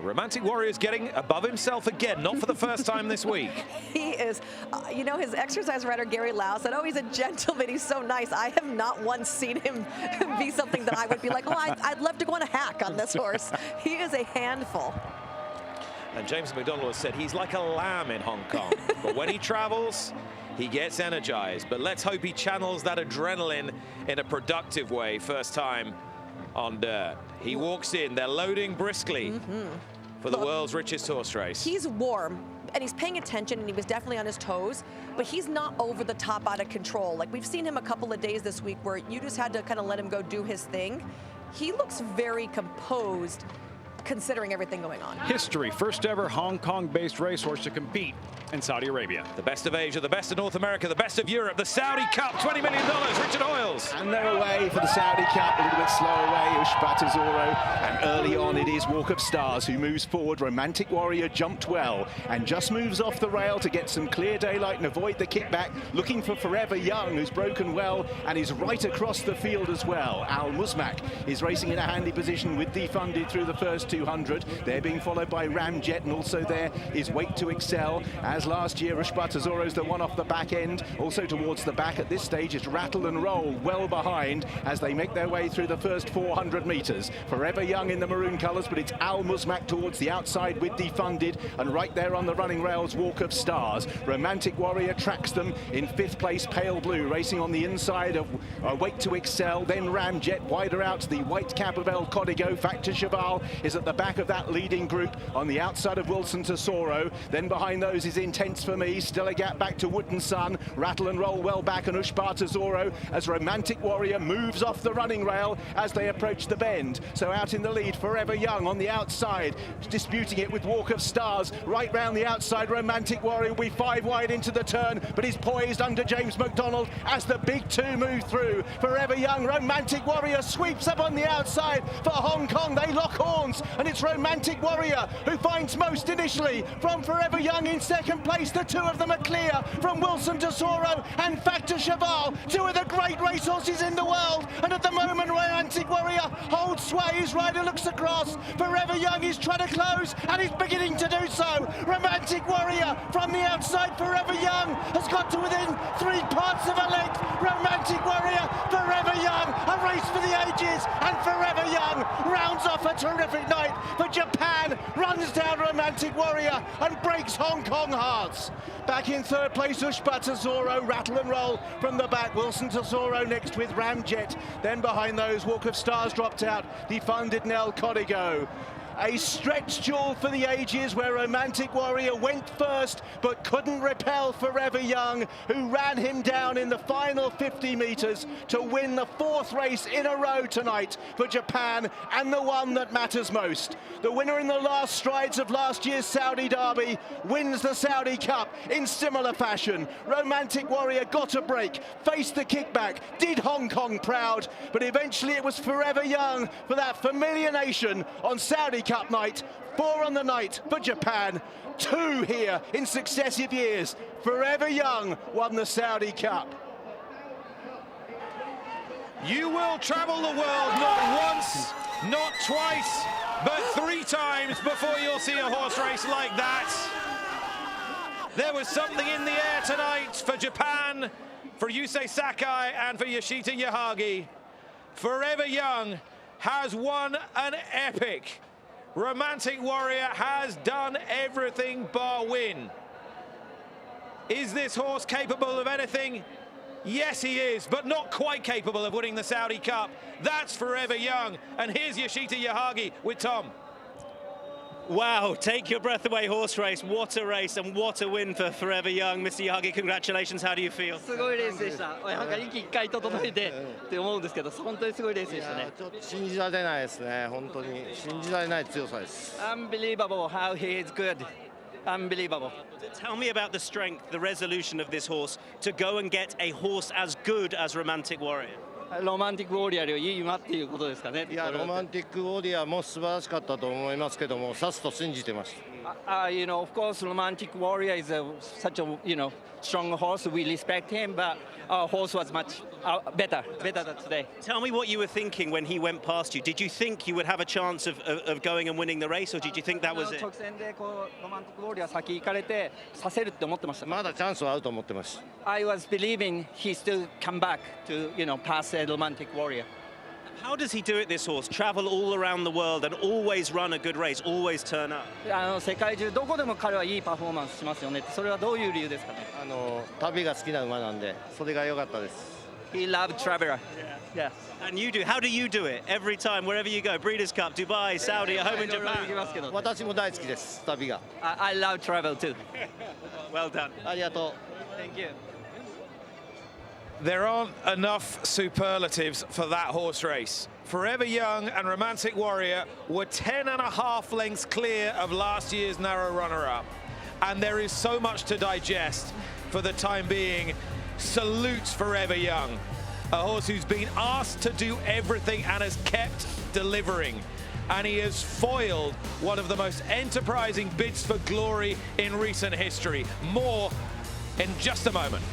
Romantic Warrior's getting above himself again, not for the first time this week. He is, you know, his exercise writer, Gary Lau, said, oh, he's a gentleman, he's so nice. I have not once seen him be something that I would be like, oh, I'd love to go on a hack on this horse. He is a handful. And James McDonald has said he's like a lamb in Hong Kong. But when he travels, he gets energized. But let's hope he channels that adrenaline in a productive way first time on dirt. He walks in, they're loading briskly for the world's richest horse race. He's warm, and he's paying attention, and he was definitely on his toes, but he's not over the top, out of control. Like, we've seen him a couple of days this week where you just had to kind of let him go do his thing. He looks very composed, considering everything going on. History, first ever Hong Kong-based racehorse to compete in Saudi Arabia. The best of Asia, the best of North America, the best of Europe, the Saudi Cup, $20 million, Richard Hoyles. And they're away for the Saudi Cup, a little bit slow away, Ushbata Zoro. And early on it is Walk of Stars who moves forward. Romantic Warrior jumped well and just moves off the rail to get some clear daylight and avoid the kickback. Looking for Forever Young, who's broken well and is right across the field as well. Al Musmak is racing in a handy position with Defunded through the first 200. They're being followed by Ramjet, and also there is Wait to Excel. As last year, Ushbata Zoro's the one off the back end. Also towards the back at this stage is Rattle and Roll well behind as they make their way through the first 400 meters. Forever Young in the maroon colors, but it's Al Musmak towards the outside with Defunded, and right there on the running rails, Walk of Stars. Romantic Warrior tracks them in 5th place, Pale Blue, racing on the inside of Wait to Excel. Then Ramjet wider out to the white cap of El Código. Factor Cheval is at the back of that leading group on the outside of Wilson Tesoro. Then behind those is Intense for Me, still a gap back to Wood and Sun. Rattle and Roll well back, and Ushbata Zoro as Romantic Warrior moves off the running rail as they approach the bend. So out in the lead, Forever Young on the outside, disputing it with Walk of Stars. Right round the outside, Romantic Warrior will be 5 wide into the turn, but is poised under James McDonald as the big two move through. Forever Young, Romantic Warrior sweeps up on the outside for Hong Kong. They lock horns, and it's Romantic Warrior who finds most initially from Forever Young in second place. The two of them are clear from Wilson Tesoro and Factor Cheval, two of the great racehorses in the world. And at the moment, Romantic Warrior holds sway. His rider looks across. Forever Young is trying to close, and he's beginning to do so. Romantic Warrior from the outside. Forever Young has got to within 3 parts of a length. Romantic Warrior, Forever Young, a race for the ages, and Forever Young rounds off a terrific night for Japan, runs down Romantic Warrior and breaks Hong Kong hearts. Back in 3rd place, Ushbata Zoro, Rattle and Roll from the back. Wilson Tesoro next with Ramjet. Then behind those, Walk of Stars dropped out. Defunded and El Código. A stretch duel for the ages where Romantic Warrior went first but couldn't repel Forever Young, who ran him down in the final 50 meters to win the 4th race in a row tonight for Japan, and the one that matters most. The winner in the last strides of last year's Saudi Derby wins the Saudi Cup in similar fashion. Romantic Warrior got a break, faced the kickback, did Hong Kong proud, but eventually it was Forever Young for that familiar nation on Saudi Cup night. 4 on the night for Japan, 2 here in successive years. Forever Young won the Saudi Cup. You will travel the world not once, not twice, but 3 times before you'll see a horse race like that. There was something in the air tonight for Japan, for Yusei Sakai and for Yoshita Yahagi. Forever Young has won an epic. Romantic Warrior has done everything bar win. Is this horse capable of anything? Yes, he is, but not quite capable of winning the Saudi Cup. That's Forever Young. And here's Yoshita Yahagi with Tom. Wow, take your breath away horse race. What a race and what a win for Forever Young. Mr. Yahagi, congratulations. How do you feel? すごいレースでした。なんか息一回整えてって思うんですけど、本当にすごいレースでしたね。ちょっと信じられないですね。本当に信じられない強さです。Unbelievable how he is good. Unbelievable. Tell me about the strength, the resolution of this horse to go and get a horse as good as Romantic Warrior. ロマンティックウォリアーよりいい馬っていうことですかね。いや、ロマンティックウォリアーも素晴らしかったと思いますけども、さっと信じてました。You know, of course, Romantic Warrior is such a, you know, strong horse. We respect him, but our horse was much better than today. Tell me what you were thinking when he went past you. Did you think you would have a chance of going and winning the race, or did you think that was it? 直線でこうロマンティックウォリアー先行かれてさせるって思ってました。まだチャンスはあると思ってます。 I was believing he still come back to pass the romantic warrior. How does he do it, this horse? Travel all around the world and always run a good race, always turn up. 世界中どこでも彼はいいパフォーマンスしますよね。それはどういう理由ですかね。旅が好きな馬なんで、それが良かったです。 He loved traveler. Yeah. And you do. How do you do it? Every time, wherever you go, Breeders' Cup, Dubai, Saudi, at home in Japan. 私も大好きです、旅が。I love travel too. Well done. ありがとう。Thank you. There aren't enough superlatives for that horse race. Forever Young and Romantic Warrior were 10.5 lengths clear of last year's narrow runner-up. And there is so much to digest for the time being. Salutes Forever Young, a horse who's been asked to do everything and has kept delivering. And he has foiled one of the most enterprising bids for glory in recent history. More in just a moment.